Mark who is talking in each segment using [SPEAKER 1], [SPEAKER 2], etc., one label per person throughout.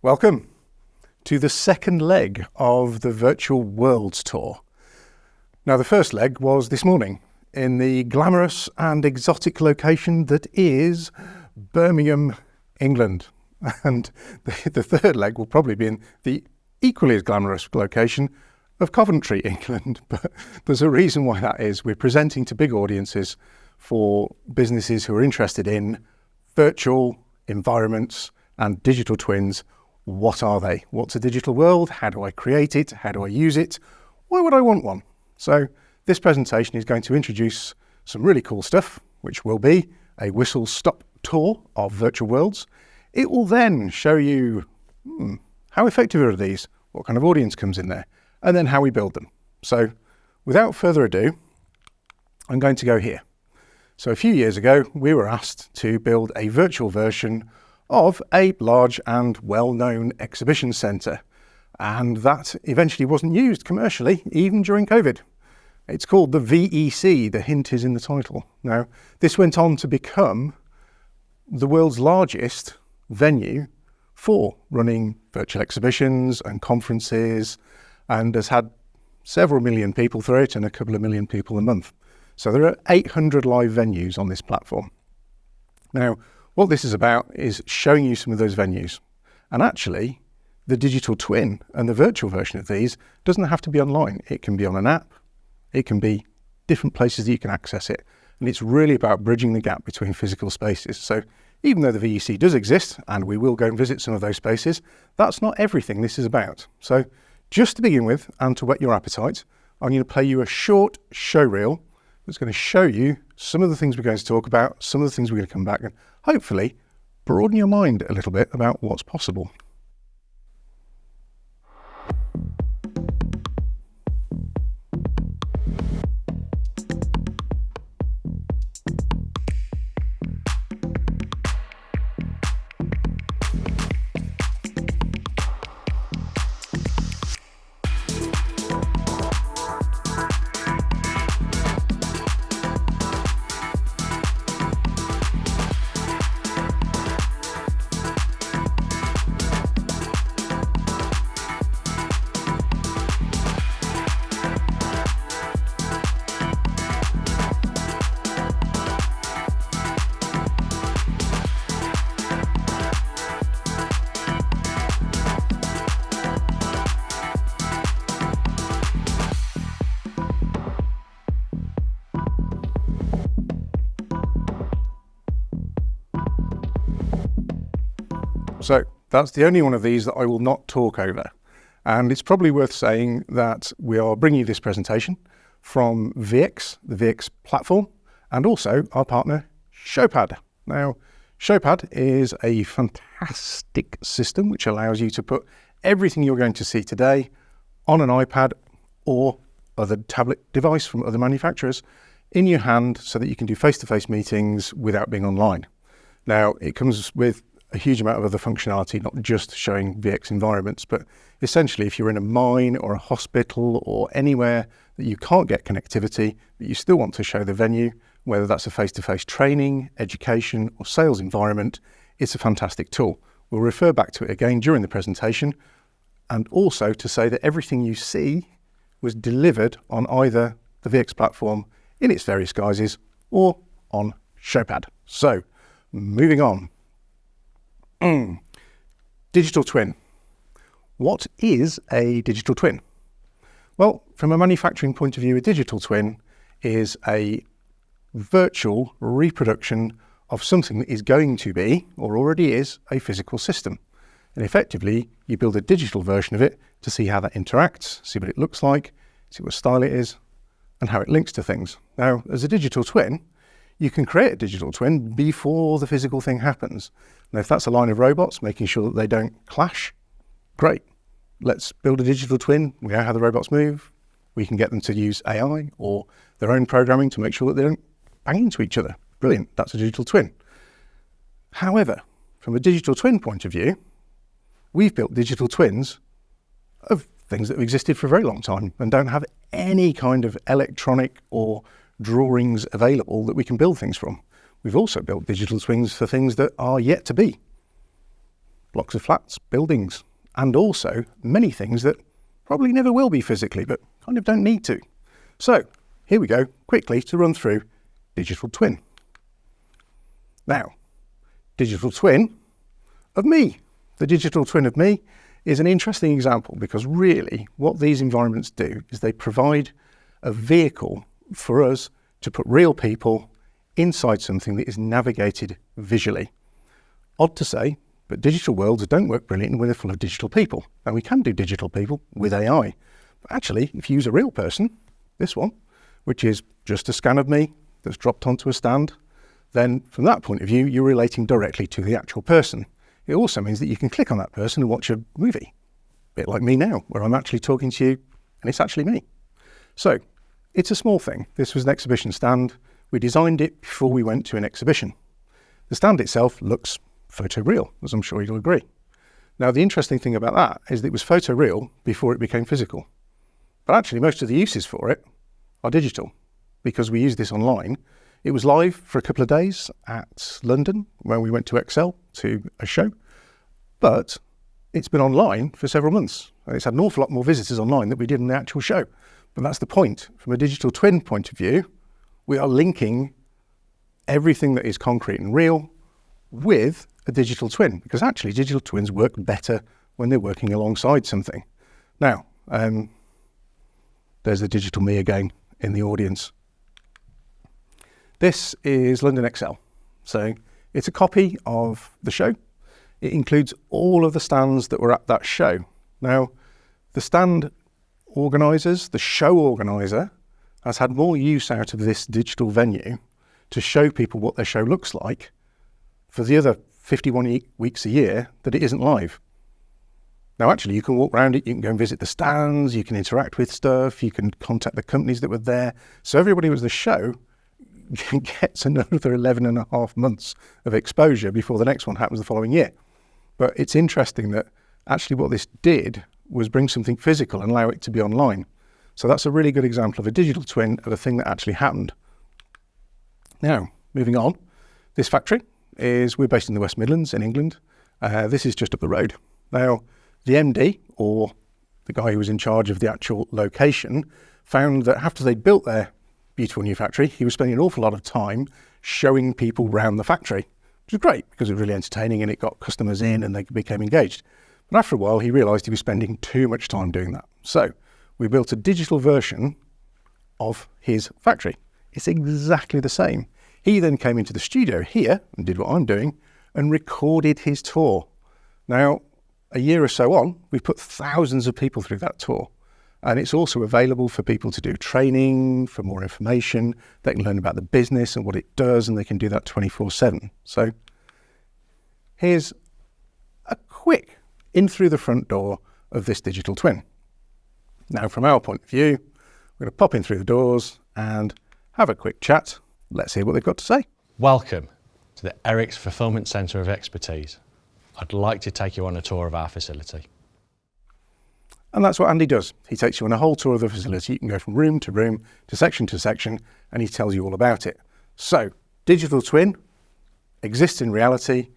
[SPEAKER 1] Welcome to the second leg of the Virtual Worlds Tour. Now, the first leg was this morning in the glamorous and exotic location that is Birmingham, England. And the third leg will probably be in the equally as glamorous location of Coventry, England. But there's a reason why that is. We're presenting to big audiences for businesses who are interested in virtual environments and digital twins. What are they? What's a digital world? How do I create it? How do I use it? Why would I want one? So this presentation is going to introduce some really cool stuff, which will be a whistle-stop tour of virtual worlds. It will then show you how effective are these, what kind of audience comes in there, and then how we build them. So without further ado, I'm going to go here. So a few years ago, we were asked to build a virtual version of a large and well-known exhibition centre, and that eventually wasn't used commercially even during COVID. It's called the VEC, the hint is in the title. Now, this went on to become the world's largest venue for running virtual exhibitions and conferences, and has had several million people through it and a couple of million people a month. So there are 800 live venues on this platform. Now, what this is about is showing you some of those venues. And actually, the digital twin and the virtual version of these doesn't have to be online. It can be on an app. It can be different places that you can access it. And it's really about bridging the gap between physical spaces. So even though the VEC does exist, and we will go and visit some of those spaces, that's not everything this is about. So just to begin with, and to whet your appetite, I'm going to play you a short show reel that's going to show you some of the things we're going to talk about, some of the things we're going to come back and hopefully broaden your mind a little bit about what's possible. So that's the only one of these that I will not talk over. And it's probably worth saying that we are bringing you this presentation from VX, the VX platform, and also our partner, Showpad. Now, Showpad is a fantastic system which allows you to put everything you're going to see today on an iPad or other tablet device from other manufacturers in your hand so that you can do face-to-face meetings without being online. Now, it comes with a huge amount of other functionality, not just showing VX environments, but essentially if you're in a mine or a hospital or anywhere that you can't get connectivity, but you still want to show the venue, whether that's a face-to-face training, education or sales environment, it's a fantastic tool. We'll refer back to it again during the presentation, and also to say that everything you see was delivered on either the VX platform in its various guises or on Showpad. So, moving on. Digital twin. What is a digital twin? Well, from a manufacturing point of view, a digital twin is a virtual reproduction of something that is going to be, or already is, a physical system. And effectively, you build a digital version of it to see how that interacts, see what it looks like, see what style it is, and how it links to things. Now, as a digital twin, you can create a digital twin before the physical thing happens. Now, if that's a line of robots, making sure that they don't clash, great. Let's build a digital twin. We know how the robots move. We can get them to use AI or their own programming to make sure that they don't bang into each other. Brilliant. That's a digital twin. However, from a digital twin point of view, we've built digital twins of things that have existed for a very long time and don't have any kind of electronic or drawings available that we can build things from. We've also built digital twins for things that are yet to be. blocks of flats, buildings, and also many things that probably never will be physically, but kind of don't need to. So here we go, quickly to run through digital twin. Now, digital twin of me. The digital twin of me is an interesting example because really what these environments do is they provide a vehicle for us to put real people inside something that is navigated visually. Odd to say, but digital worlds don't work brilliantly when they're full of digital people. Now we can do digital people with AI. But actually, if you use a real person, this one, which is just a scan of me that's dropped onto a stand, then from that point of view, you're relating directly to the actual person. It also means that you can click on that person and watch a movie. A bit like me now, where I'm actually talking to you and it's actually me. So it's a small thing. This was an exhibition stand. We designed it before we went to an exhibition. The stand itself looks photoreal, as I'm sure you'll agree. Now, the interesting thing about that is that it was photoreal before it became physical. But actually, most of the uses for it are digital because we use this online. It was live for a couple of days at London when we went to Excel to a show, but it's been online for several months. And it's had an awful lot more visitors online than we did in the actual show. But that's the point. From a digital twin point of view, we are linking everything that is concrete and real with a digital twin, because actually digital twins work better when they're working alongside something. Now, there's the digital me again in the audience. This is London Excel. So it's a copy of the show. It includes all of the stands that were at that show. Now, the stand organisers, the show organiser, has had more use out of this digital venue to show people what their show looks like for the other 51 weeks a year that it isn't live. Now, actually, you can walk around it, you can go and visit the stands, you can interact with stuff, you can contact the companies that were there. So everybody who was the show gets another 11 and a half months of exposure before the next one happens the following year. But it's interesting that actually what this did was bring something physical and allow it to be online. So that's a really good example of a digital twin of a thing that actually happened. Now, moving on, this factory we're based in the West Midlands in England. This is just up the road. Now, the MD, or the guy who was in charge of the actual location, found that after they'd built their beautiful new factory, he was spending an awful lot of time showing people around the factory, which was great because it was really entertaining and it got customers in and they became engaged. But after a while, he realised he was spending too much time doing that. So we built a digital version of his factory. It's exactly the same. He then came into the studio here and did what I'm doing and recorded his tour. Now, a year or so on, we've put thousands of people through that tour. And it's also available for people to do training, for more information. They can learn about the business and what it does, and they can do that 24/7. So here's a quick in through the front door of this digital twin. Now, from our point of view, we're going to pop in through the doors and have a quick chat. Let's hear what they've got to say.
[SPEAKER 2] Welcome to the Eric's Fulfilment Centre of Expertise. I'd like to take you on a tour of our facility.
[SPEAKER 1] And that's what Andy does. He takes you on a whole tour of the facility. You can go from room to section, and he tells you all about it. So, digital twin exists in reality,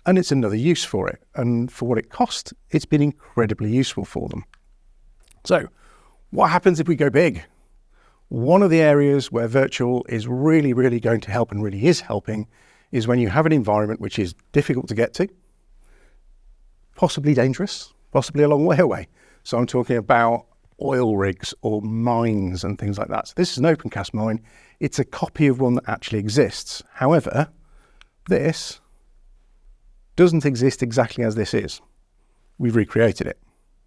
[SPEAKER 1] and it's another use for it. And for what it cost, it's been incredibly useful for them. So, what happens if we go big? One of the areas where virtual is really, really going to help and really is helping is when you have an environment which is difficult to get to, possibly dangerous, possibly a long way away. So I'm talking about oil rigs or mines and things like that. So this is an open cast mine. It's a copy of one that actually exists. However, this doesn't exist exactly as this is. We've recreated it.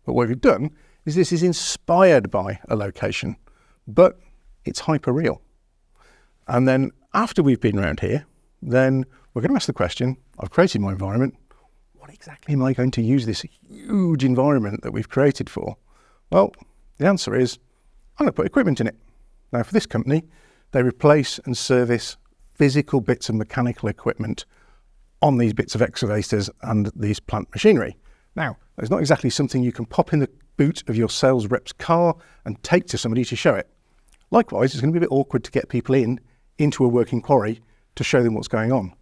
[SPEAKER 1] But what we've done is this is inspired by a location, but it's hyper-real. And then after we've been around here, then we're going to ask the question, I've created my environment, what exactly am I going to use this huge environment that we've created for? Well, the answer is, I'm going to put equipment in it. Now for this company, they replace and service physical bits of mechanical equipment on these bits of excavators and these plant machinery. Now, it's not exactly something you can pop in the boot of your sales rep's car and take to somebody to show it. Likewise, it's going to be a bit awkward to get people into a working quarry to show them what's going on.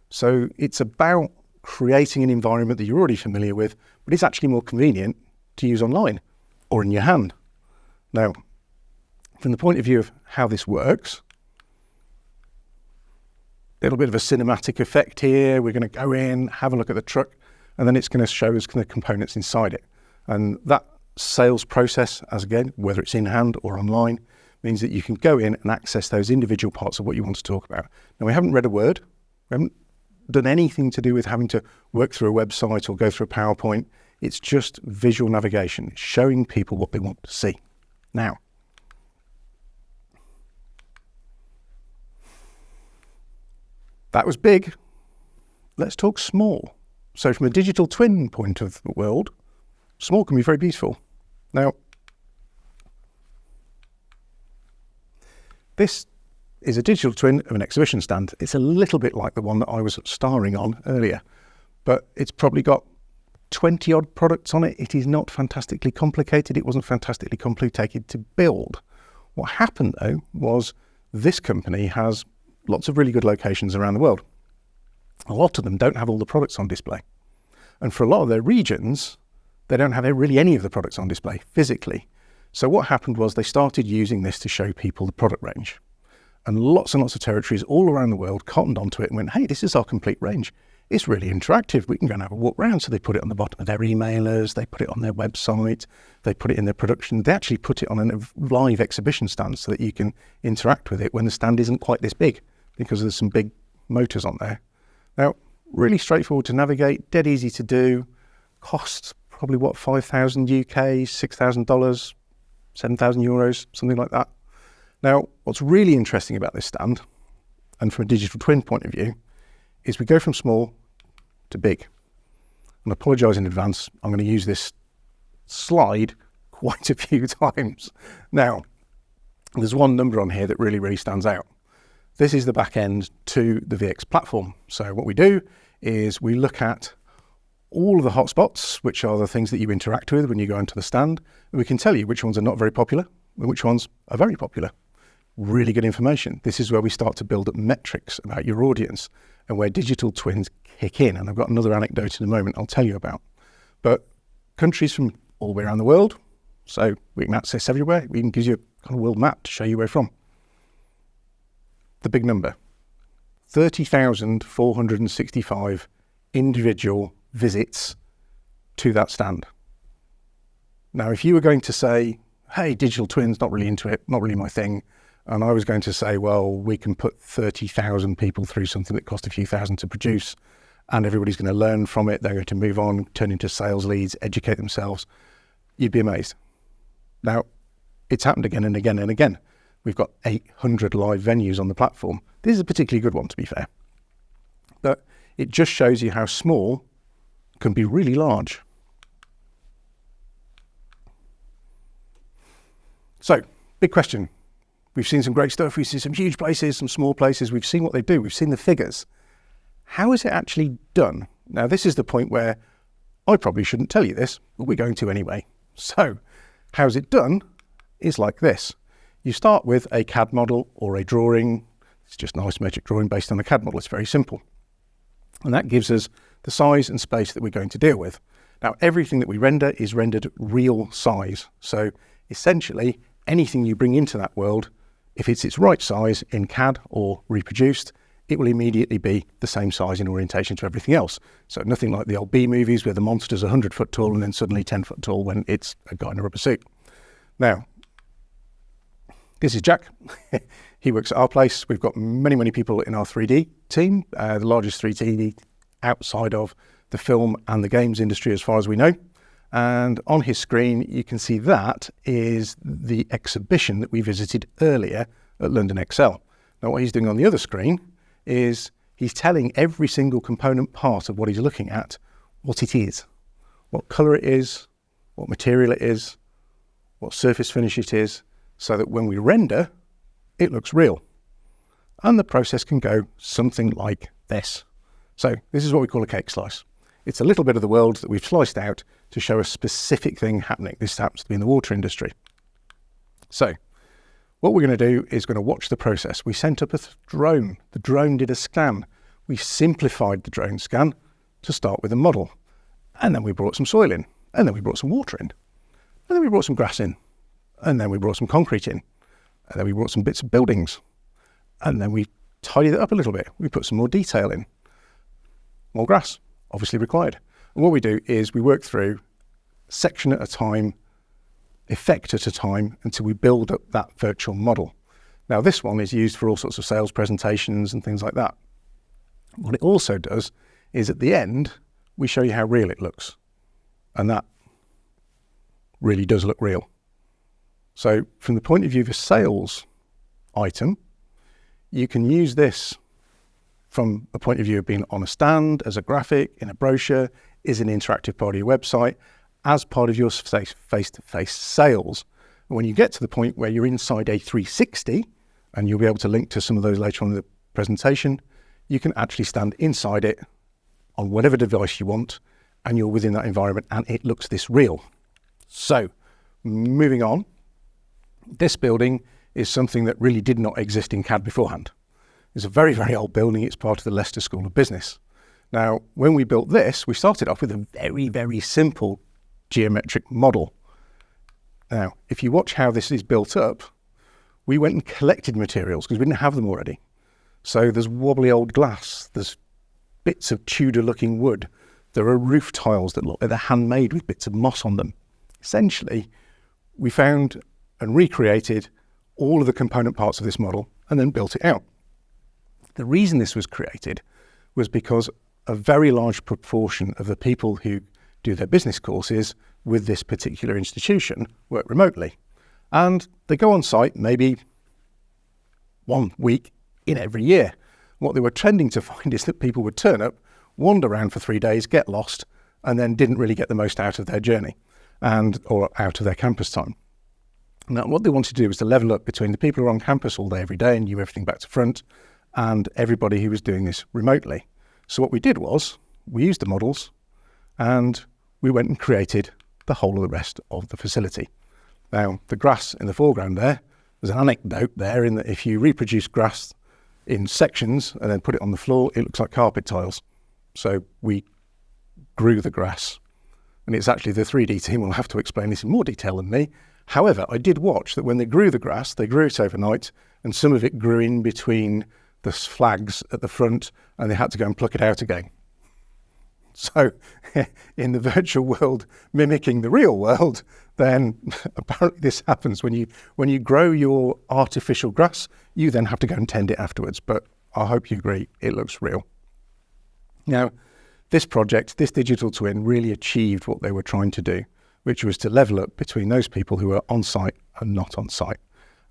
[SPEAKER 1] So it's about creating an environment that you're already familiar with, but it's actually more convenient to use online or in your hand. Now, from the point of view of how this works, a little bit of a cinematic effect here. We're going to go in, have a look at the truck, and then it's going to show us the components inside it. And that sales process, as again, whether it's in hand or online, means that you can go in and access those individual parts of what you want to talk about. Now, we haven't read a word. We haven't done anything to do with having to work through a website or go through a PowerPoint. It's just visual navigation, showing people what they want to see. Now, that was big. Let's talk small. So from a digital twin point of the world, small can be very beautiful. Now, this is a digital twin of an exhibition stand. It's a little bit like the one that I was starring on earlier, but it's probably got 20 odd products on it. It is not fantastically complicated. It wasn't fantastically complicated to build. What happened though was this company has lots of really good locations around the world. A lot of them don't have all the products on display. And for a lot of their regions, they don't have really any of the products on display physically. So what happened was they started using this to show people the product range. And lots of territories all around the world cottoned onto it and went, hey, this is our complete range. It's really interactive. We can go and have a walk around. So they put it on the bottom of their emailers. They put it on their website. They put it in their production. They actually put it on a live exhibition stand so that you can interact with it when the stand isn't quite this big, because there's some big motors on there. Now, really straightforward to navigate, dead easy to do. Costs probably what, 5,000 UK, $6,000, 7,000 euros, something like that. Now, what's really interesting about this stand, and from a digital twin point of view, is we go from small to big. And I apologise in advance, I'm going to use this slide quite a few times. Now, there's one number on here that really stands out. This is the back end to the VX platform. So what we do is we look at all of the hotspots, which are the things that you interact with when you go into the stand. And we can tell you which ones are not very popular and which ones are very popular. Really good information. This is where we start to build up metrics about your audience and where digital twins kick in. And I've got another anecdote in a moment I'll tell you about. But countries from all the way around the world, so we can access everywhere. We can give you a kind of world map to show you where from. The big number, 30,465 individual visits to that stand. Now, if you were going to say, hey, digital twins, not really into it, not really my thing, and I was going to say, well, we can put 30,000 people through something that cost a few thousand to produce, and everybody's going to learn from it, they're going to move on, turn into sales leads, educate themselves, you'd be amazed. Now, it's happened again and again and again. We've got 800 live venues on the platform. This is a particularly good one, to be fair. But it just shows you how small can be really large. So, big question. We've seen some great stuff. We've seen some huge places, some small places. We've seen what they do. We've seen the figures. How is it actually done? Now, this is the point where I probably shouldn't tell you this, but we're going to anyway. So, how's it done is like this. You start with a CAD model or a drawing. It's just an isometric drawing based on a CAD model. It's very simple. And that gives us the size and space that we're going to deal with. Now, everything that we render is rendered real size. So essentially, anything you bring into that world, if it's its right size in CAD or reproduced, it will immediately be the same size in orientation to everything else. So nothing like the old B movies where the monster's 100 foot tall and then suddenly 10 foot tall when it's a guy in a rubber suit. Now, this is Jack. He works at our place. We've got many people in our 3D team, the largest 3D outside of the film and the games industry as far as we know. And on his screen, you can see that is the exhibition that we visited earlier at London Excel. Now, what he's doing on the other screen is he's telling every single component part of what he's looking at what it is, what colour it is, what material it is, what surface finish it is, so that when we render, it looks real. And the process can go something like this. So this is what we call a cake slice. It's a little bit of the world that we've sliced out to show a specific thing happening. This happens to be in the water industry. So what we're going to do is going to watch the process. We sent up a drone. The drone did a scan. We simplified the drone scan to start with a model. And then we brought some soil in, and then we brought some water in, and then we brought some grass in, and then we brought some concrete in, and then we brought some bits of buildings, and then we tidied it up a little bit. We put some more detail in. More grass, obviously required. And what we do is we work through section at a time, effect at a time, until we build up that virtual model. Now, this one is used for all sorts of sales presentations and things like that. What it also does is at the end, we show you how real it looks. And that really does look real. So from the point of view of a sales item, you can use this from a point of view of being on a stand, as a graphic, in a brochure, is an interactive part of your website, as part of your face-to-face sales. And when you get to the point where you're inside a 360, and you'll be able to link to some of those later on in the presentation, you can actually stand inside it on whatever device you want, and you're within that environment, and it looks this real. So, moving on, this building is something that really did not exist in CAD beforehand. It's a very, very old building. It's part of the Leicester School of Business. Now, when we built this, we started off with a very, very simple geometric model. Now, if you watch how this is built up, we went and collected materials because we didn't have them already. So there's wobbly old glass, there's bits of Tudor-looking wood, there are roof tiles that look like they're handmade with bits of moss on them. Essentially, we found and recreated all of the component parts of this model and then built it out. The reason this was created was because a very large proportion of the people who do their business courses with this particular institution work remotely. And they go on site maybe 1 week in every year. What they were tending to find is that people would turn up, wander around for 3 days, get lost, and then didn't really get the most out of their journey or out of their campus time. Now, what they wanted to do was to level up between the people who are on campus all day, every day, and knew everything back to front, and everybody who was doing this remotely. So what we did was, we used the models, and we went and created the whole of the rest of the facility. Now, the grass in the foreground there's an anecdote there in that if you reproduce grass in sections and then put it on the floor, it looks like carpet tiles. So we grew the grass. And it's actually the 3D team will have to explain this in more detail than me. However, I did watch that when they grew the grass, they grew it overnight, and some of it grew in between the flags at the front, and they had to go and pluck it out again. So in the virtual world mimicking the real world, then apparently this happens when you grow your artificial grass, you then have to go and tend it afterwards. But I hope you agree, it looks real. Now, this project, this digital twin, really achieved what they were trying to do, which was to level up between those people who are on site and not on site.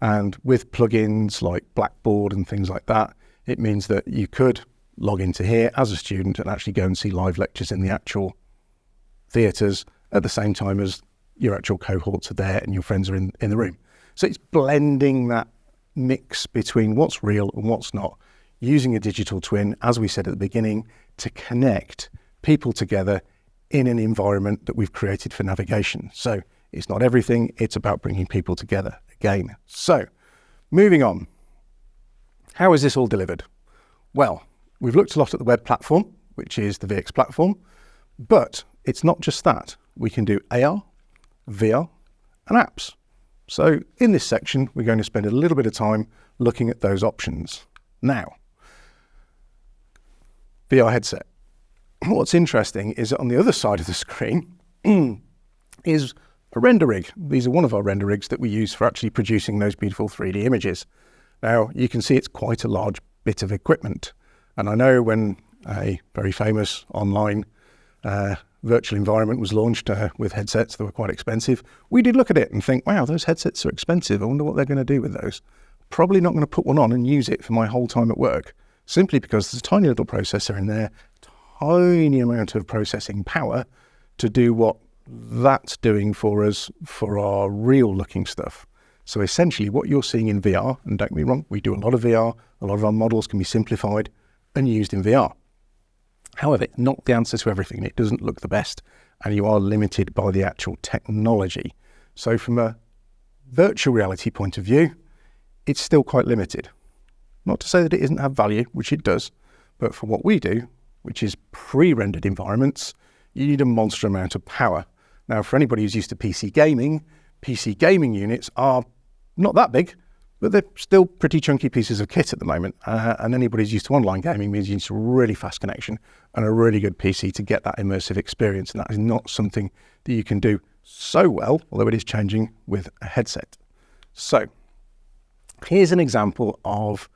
[SPEAKER 1] And with plugins like Blackboard and things like that, it means that you could log into here as a student and actually go and see live lectures in the actual theatres at the same time as your actual cohorts are there and your friends are in the room. So it's blending that mix between what's real and what's not, using a digital twin, as we said at the beginning, to connect people together in an environment that we've created for navigation. So it's not everything, it's about bringing people together again. So moving on, how is this all delivered? Well, we've looked a lot at the web platform, which is the VX platform, but it's not just that. We can do AR, VR, and apps. So in this section, we're going to spend a little bit of time looking at those options. Now, VR headset. What's interesting is that on the other side of the screen is a render rig. These are one of our render rigs that we use for actually producing those beautiful 3D images. Now, you can see it's quite a large bit of equipment. And I know when a very famous online virtual environment was launched with headsets that were quite expensive, we did look at it and think, wow, those headsets are expensive. I wonder what they're going to do with those. Probably not going to put one on and use it for my whole time at work, simply because there's a tiny little processor in there, tiny amount of processing power to do what that's doing for us for our real looking stuff. So essentially what you're seeing in VR, and don't get me wrong, we do a lot of VR, a lot of our models can be simplified and used in VR. However, it's not the answer to everything. It doesn't look the best, and you are limited by the actual technology. So from a virtual reality point of view, it's still quite limited. Not to say that it doesn't have value, which it does, but for what we do, which is pre-rendered environments, you need a monster amount of power. Now, for anybody who's used to PC gaming units are not that big, but they're still pretty chunky pieces of kit at the moment. And anybody who's used to online gaming means you need a really fast connection and a really good PC to get that immersive experience. And that is not something that you can do so well, although it is changing with a headset. So here's an example of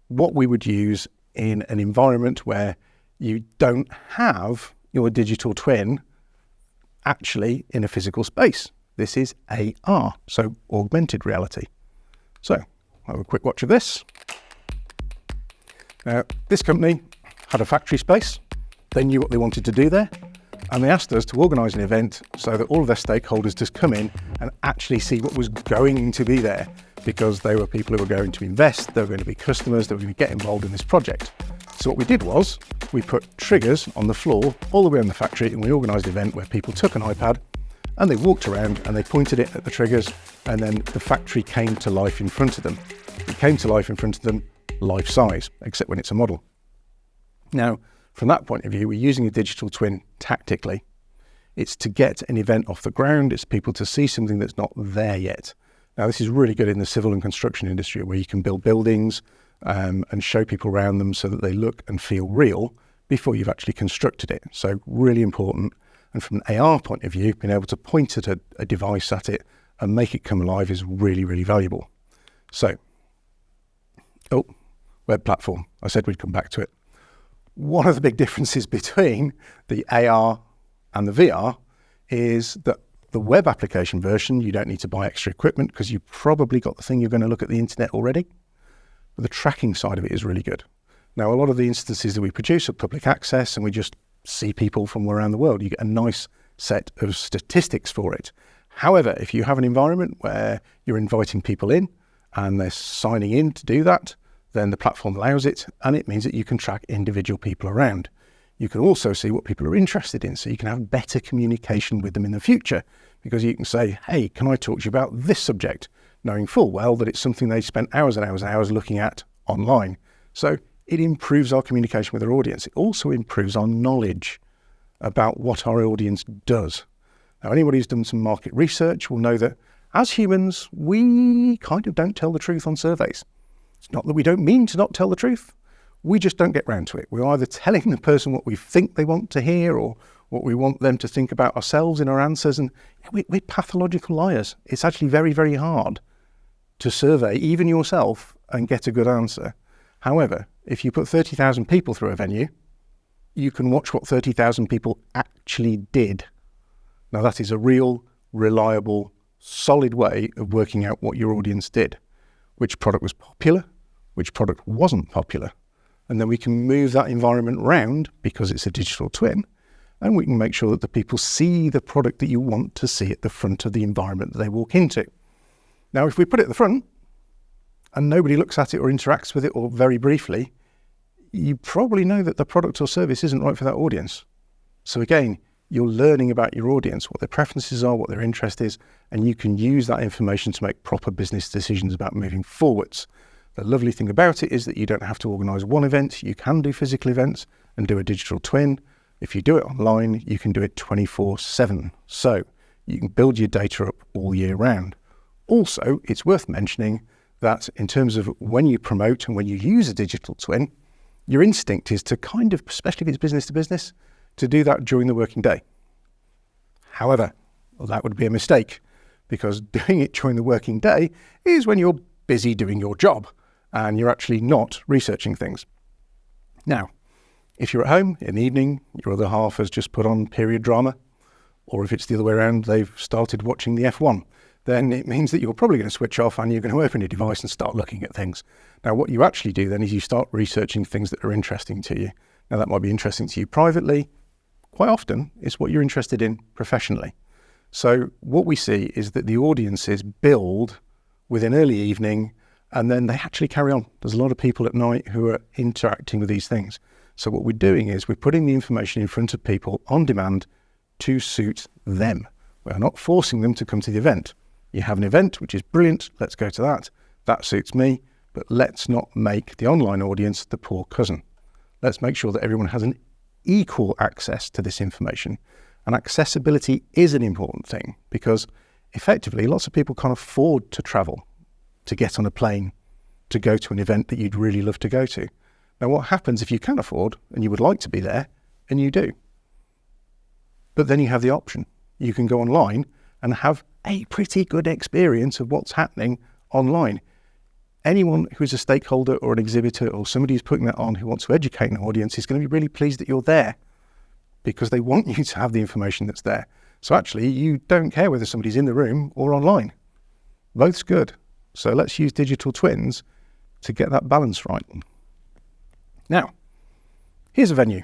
[SPEAKER 1] what we would use in an environment where you don't have your digital twin actually in a physical space. This is AR, so augmented reality. So I'll have a quick watch of this. Now, this company had a factory space. They knew what they wanted to do there, and they asked us to organise an event so that all of their stakeholders just come in and actually see what was going to be there, because they were people who were going to invest, they were going to be customers, they were going to get involved in this project. So what we did was we put triggers on the floor all the way in the factory, and we organised an event where people took an iPad and they walked around and they pointed it at the triggers, and then the factory came to life in front of them. It came to life in front of them life size, except when it's a model. Now, from that point of view, we're using a digital twin tactically. It's to get an event off the ground. It's people to see something that's not there yet. Now, this is really good in the civil and construction industry, where you can build buildings and show people around them so that they look and feel real before you've actually constructed it. So really important. And from an AR point of view, being able to point at a device at it and make it come alive is really, really valuable. So, web platform. I said we'd come back to it. One of the big differences between the AR and the VR is that the web application version, you don't need to buy extra equipment because you've probably got the thing you're going to look at the internet already. But the tracking side of it is really good. Now, a lot of the instances that we produce are public access, and we just see people from around the world. You get a nice set of statistics for it. However, if you have an environment where you're inviting people in and they're signing in to do that, then the platform allows it, and it means that you can track individual people around. You can also see what people are interested in, so you can have better communication with them in the future, because you can say, hey, can I talk to you about this subject, knowing full well that it's something they spent hours and hours and hours looking at online. So it improves our communication with our audience. It also improves our knowledge about what our audience does. Now, anybody who's done some market research will know that as humans, we kind of don't tell the truth on surveys. It's not that we don't mean to not tell the truth. We just don't get round to it. We're either telling the person what we think they want to hear or what we want them to think about ourselves in our answers. And we're pathological liars. It's actually very, very hard to survey even yourself and get a good answer. However, if you put 30,000 people through a venue, you can watch what 30,000 people actually did. Now, that is a real, reliable, solid way of working out what your audience did, which product was popular, which product wasn't popular. And then we can move that environment round because it's a digital twin, and we can make sure that the people see the product that you want to see at the front of the environment that they walk into. Now, if we put it at the front and nobody looks at it or interacts with it or very briefly, you probably know that the product or service isn't right for that audience. So again, you're learning about your audience, what their preferences are, what their interest is, and you can use that information to make proper business decisions about moving forwards. The lovely thing about it is that you don't have to organise one event. You can do physical events and do a digital twin. If you do it online, you can do it 24/7. So you can build your data up all year round. Also, it's worth mentioning that in terms of when you promote and when you use a digital twin, your instinct is to kind of, especially if it's business to business, to do that during the working day. However, that would be a mistake, because doing it during the working day is when you're busy doing your job and you're actually not researching things. Now, if you're at home in the evening, your other half has just put on period drama, or if it's the other way around, they've started watching the F1, then it means that you're probably going to switch off and you're going to open your device and start looking at things. Now, what you actually do then is you start researching things that are interesting to you. Now, that might be interesting to you privately. Quite often, it's what you're interested in professionally. So what we see is that the audiences build with an early evening, and then they actually carry on. There's a lot of people at night who are interacting with these things. So what we're doing is we're putting the information in front of people on demand to suit them. We're not forcing them to come to the event. You have an event, which is brilliant. Let's go to that. That suits me. But let's not make the online audience the poor cousin. Let's make sure that everyone has an equal access to this information. And accessibility is an important thing because effectively lots of people can't afford to travel, to get on a plane, to go to an event that you'd really love to go to. Now, what happens if you can afford and you would like to be there and you do? But then you have the option. You can go online and have a pretty good experience of what's happening online. Anyone who's a stakeholder or an exhibitor or somebody who's putting that on who wants to educate an audience is going to be really pleased that you're there because they want you to have the information that's there. So actually, you don't care whether somebody's in the room or online. Both's good. So let's use digital twins to get that balance right. Now, here's a venue.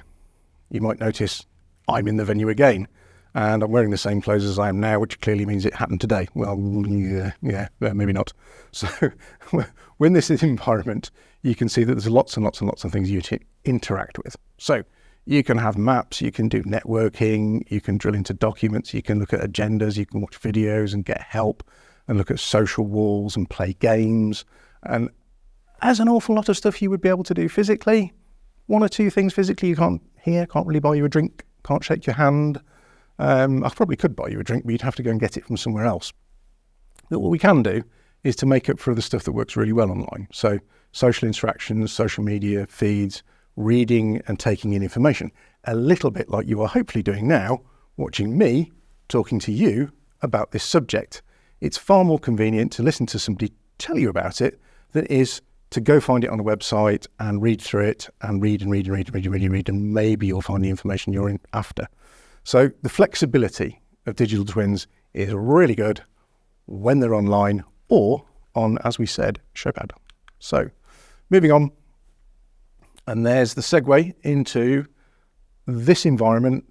[SPEAKER 1] You might notice I'm in the venue again, and I'm wearing the same clothes as I am now, which clearly means it happened today. Well, yeah, maybe not. So when this is environment, you can see that there's lots and lots and lots of things you interact with. So you can have maps, you can do networking, you can drill into documents, you can look at agendas, you can watch videos and get help and look at social walls and play games. And as an awful lot of stuff you would be able to do physically, one or two things physically you can't hear, can't really buy you a drink, can't shake your hand. I probably could buy you a drink, but you'd have to go and get it from somewhere else. But what we can do is to make up for the stuff that works really well online. So social interactions, social media, feeds, reading and taking in information. A little bit like you are hopefully doing now, watching me talking to you about this subject. It's far more convenient to listen to somebody tell you about it than it is to go find it on a website and read through it and read, and maybe you'll find the information you're in after. So the flexibility of digital twins is really good when they're online or on, as we said, Showpad. So moving on, and there's the segue into this environment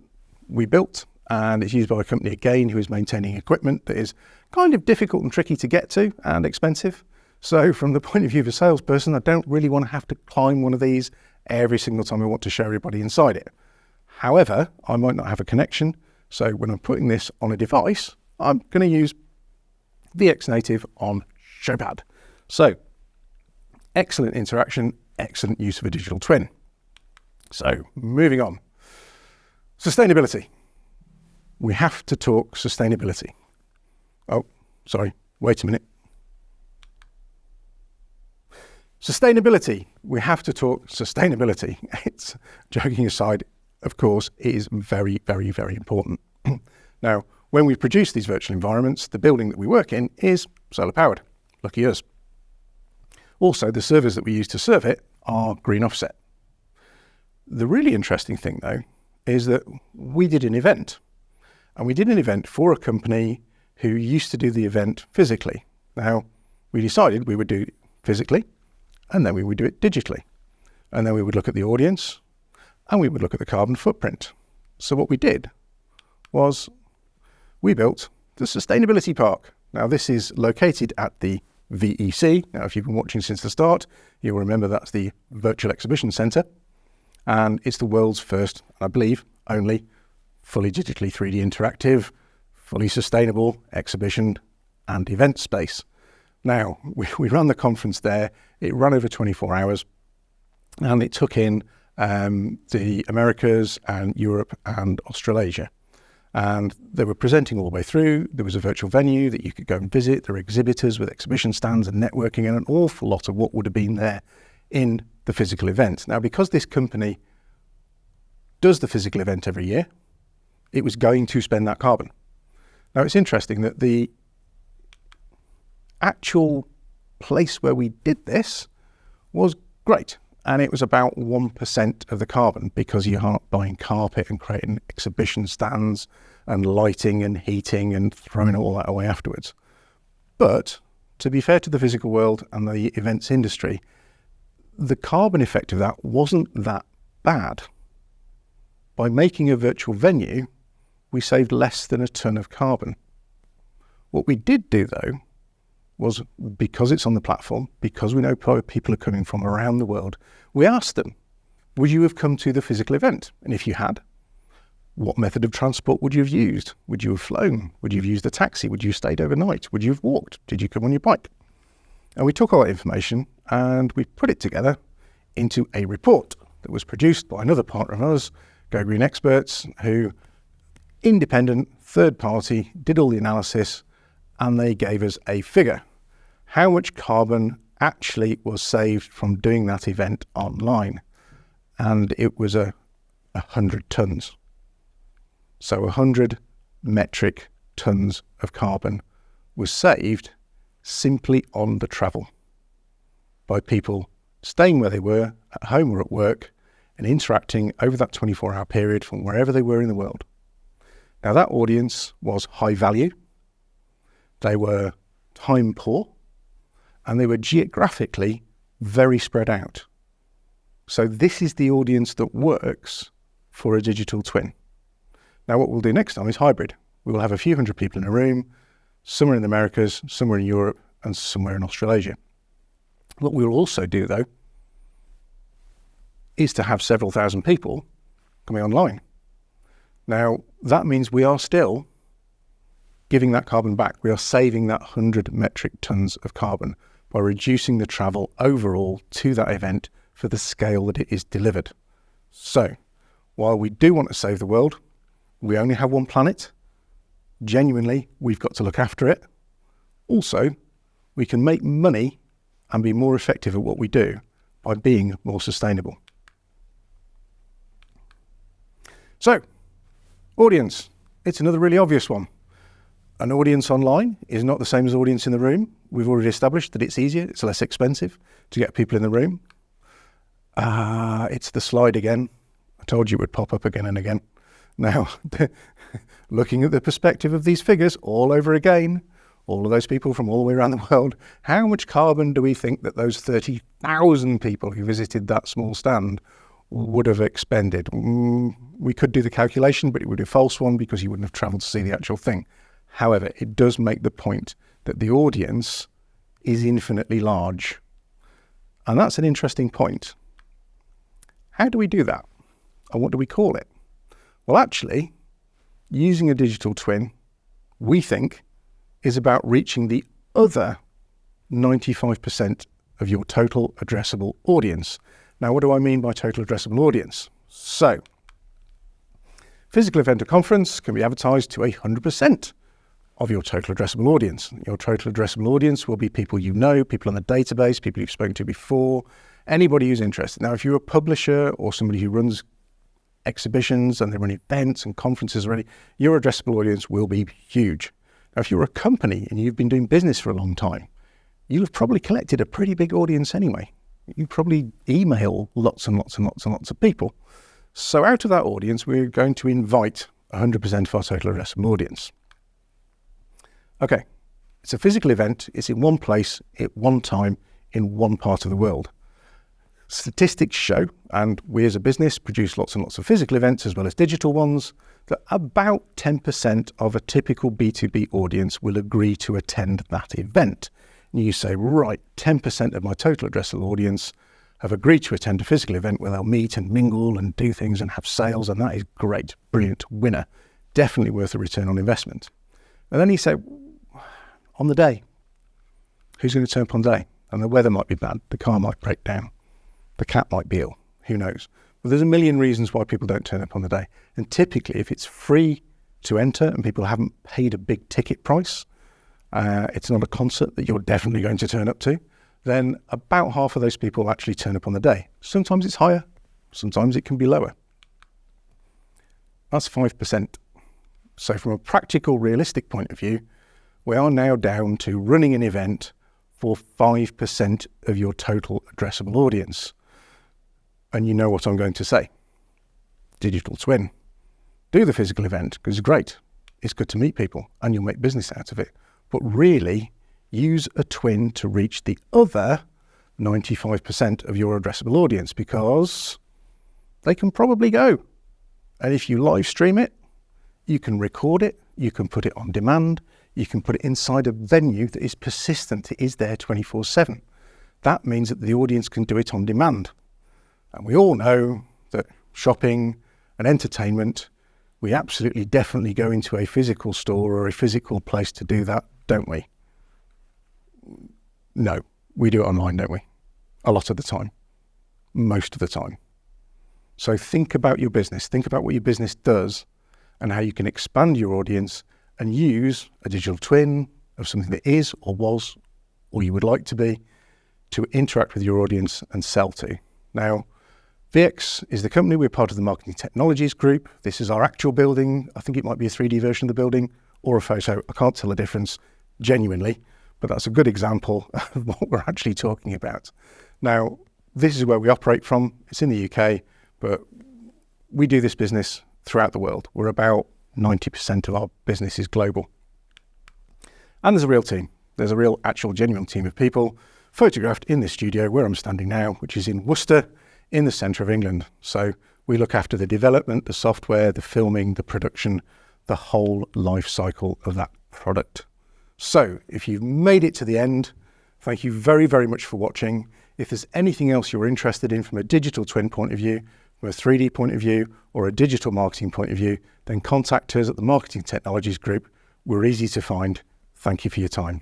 [SPEAKER 1] we built, and it's used by a company again who is maintaining equipment that is kind of difficult and tricky to get to and expensive. So from the point of view of a salesperson, I don't really want to have to climb one of these every single time I want to show everybody inside it. However, I might not have a connection. So when I'm putting this on a device, I'm going to use VX Native on Showpad. So excellent interaction, excellent use of a digital twin. So moving on. Sustainability. We have to talk sustainability. Oh, sorry, wait a minute. Sustainability. We have to talk sustainability. It's, joking aside, of course, it is very, very, very important. Now, when we produce these virtual environments, the building that we work in is solar powered. Lucky us. Also, the servers that we use to serve it are green offset. The really interesting thing, though, is that we did an event. And we did an event for a company who used to do the event physically. Now, we decided we would do it physically, and then we would do it digitally. And then we would look at the audience, and we would look at the carbon footprint. So what we did was we built the Sustainability Park. Now, this is located at the VEC. Now, if you've been watching since the start, you'll remember that's the Virtual Exhibition Centre. And it's the world's first, I believe, only fully digitally 3D interactive, fully sustainable exhibition and event space. Now, we ran the conference there. It ran over 24 hours, and it took in the Americas and Europe and Australasia. And they were presenting all the way through. There was a virtual venue that you could go and visit. There were exhibitors with exhibition stands and networking and an awful lot of what would have been there in the physical event. Now, because this company does the physical event every year, it was going to spend that carbon. Now, it's interesting that the actual place where we did this was great. And it was about 1% of the carbon because you aren't buying carpet and creating exhibition stands and lighting and heating and throwing all that away afterwards. But to be fair to the physical world and the events industry, the carbon effect of that wasn't that bad. By making a virtual venue, we saved less than a ton of carbon. What we did do, though, was because it's on the platform, because we know people are coming from around the world, we asked them, would you have come to the physical event? And if you had, what method of transport would you have used? Would you have flown? Would you have used a taxi? Would you have stayed overnight? Would you have walked? Did you come on your bike? And we took all that information and we put it together into a report that was produced by another partner of ours, a Go Green experts who, independent, third party, did all the analysis, and they gave us a figure. How much carbon actually was saved from doing that event online? And it was 100 tons. So 100 metric tons of carbon was saved simply on the travel by people staying where they were, at home or at work, and interacting over that 24-hour period from wherever they were in the world. Now, that audience was high value, they were time poor, and they were geographically very spread out. So this is the audience that works for a digital twin. Now, what we'll do next time is hybrid. We will have a few hundred people in a room, somewhere in the Americas, somewhere in Europe, and somewhere in Australasia. What we'll also do, though, is to have several thousand people coming online. Now, that means we are still giving that carbon back. We are saving that 100 metric tons of carbon by reducing the travel overall to that event for the scale that it is delivered. So, while we do want to save the world, we only have one planet. Genuinely, we've got to look after it. Also, we can make money and be more effective at what we do by being more sustainable. So, audience. It's another really obvious one. An audience online is not the same as audience in the room. We've already established that it's easier, it's less expensive to get people in the room. It's the slide again. I told you it would pop up again and again. Now, looking at the perspective of these figures all over again, all of those people from all the way around the world, how much carbon do we think that those 30,000 people who visited that small stand would have expended? We could do the calculation, but it would be a false one because you wouldn't have travelled to see the actual thing. However, it does make the point that the audience is infinitely large. And that's an interesting point. How do we do that? And what do we call it? Well, actually, using a digital twin, we think, is about reaching the other 95% of your total addressable audience. Now, what do I mean by total addressable audience? So, physical event or conference can be advertised to 100% of your total addressable audience. Your total addressable audience will be people you know, people on the database, people you've spoken to before, anybody who's interested. Now, if you're a publisher or somebody who runs exhibitions and they run events and conferences already, your addressable audience will be huge. Now, if you're a company and you've been doing business for a long time, you'll have probably collected a pretty big audience anyway. You probably email lots and lots and lots and lots of people. So out of that audience, we're going to invite 100% of our total addressable audience. Okay, it's a physical event. It's in one place, at one time, in one part of the world. Statistics show, and we as a business produce lots and lots of physical events as well as digital ones, that about 10% of a typical B2B audience will agree to attend that event. And you say, right, 10% of my total addressable audience have agreed to attend a physical event where they'll meet and mingle and do things and have sales, and that is great, brilliant, winner, definitely worth a return on investment. And then you say, on the day, who's going to turn up on the day? And the weather might be bad, the car might break down, the cat might be ill, who knows? But there's a million reasons why people don't turn up on the day. And typically, if it's free to enter and people haven't paid a big ticket price, it's not a concert that you're definitely going to turn up to, then about half of those people actually turn up on the day. Sometimes it's higher, sometimes it can be lower. That's 5%. So from a practical, realistic point of view, we are now down to running an event for 5% of your total addressable audience. And you know what I'm going to say. Digital twin. Do the physical event because it's great. It's good to meet people and you'll make business out of it. But really, use a twin to reach the other 95% of your addressable audience because they can probably go. And if you live stream it, you can record it, you can put it on demand, you can put it inside a venue that is persistent, it is there 24/7. That means that the audience can do it on demand. And we all know that shopping and entertainment, we absolutely definitely go into a physical store or a physical place to do that, don't we? No, we do it online, don't we? A lot of the time. Most of the time. So think about your business, think about what your business does and how you can expand your audience and use a digital twin of something that is or was or you would like to be to interact with your audience and sell to. Now, VX is the company. We're part of the Marketing Technologies group. This is our actual building. I think it might be a 3D version of the building or a photo. I can't tell the difference genuinely, but that's a good example of what we're actually talking about. Now, this is where we operate from. It's in the UK, but we do this business throughout the world. We're about 90% of our business is global. And there's a real team. There's a real, actual, genuine team of people photographed in this studio where I'm standing now, which is in Worcester, in the centre of England. So we look after the development, the software, the filming, the production, the whole life cycle of that product. So if you've made it to the end, thank you very, very much for watching. If there's anything else you're interested in from a digital twin point of view, from a 3D point of view, or a digital marketing point of view, then contact us at the Marketing Technologies Group. We're easy to find. Thank you for your time.